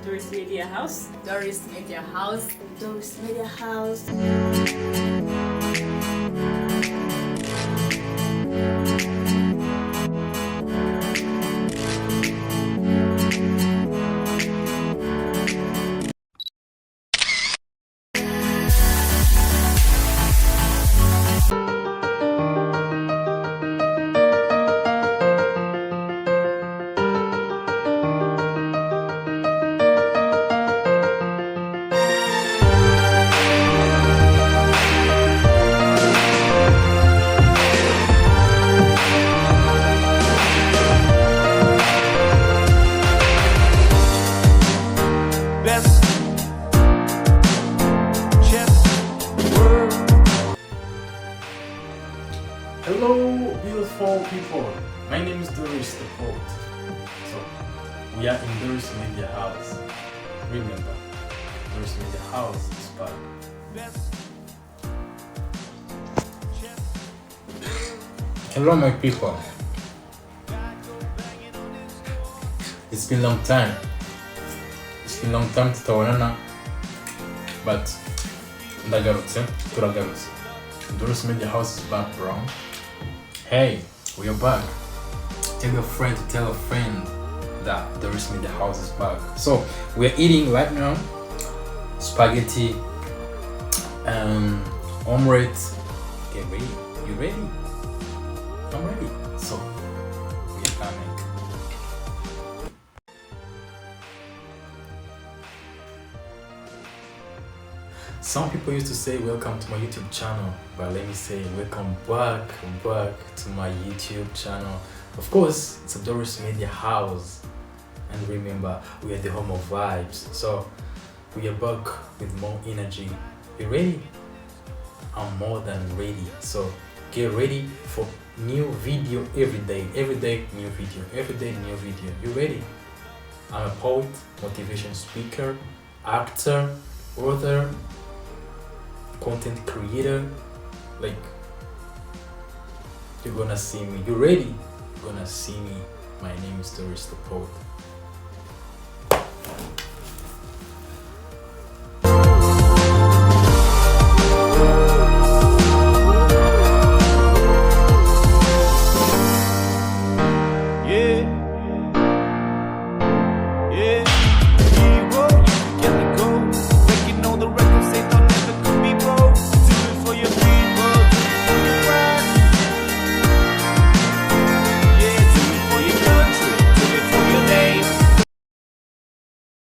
Doris Media House. Doris Media House. Doris Media House. Hello, beautiful people. My name is Doris the Poet. So, we are in Doris Media House. Remember, Doris Media House is back. Hello, my people. It's been a long time. Tutaonana, but turagarutse. Doris Media House is back, bro. Hey, we are back. Tell your friend to tell a friend that Doris Media House is back. So we are eating right now spaghetti and omelette. Get ready. You ready? I'm ready. So we are coming. Some people used to say welcome to my YouTube channel, but let me say welcome back to my YouTube channel. Of course, it's a Doris Media House, and remember, we are the home of vibes. So we are back with more energy. You ready? I'm more than ready. So get ready for new video every day new video. You ready? I'm a poet, motivation speaker, actor, author, content creator. Like, you're gonna see me. You ready? You're gonna see me. My name is Doris the Poet.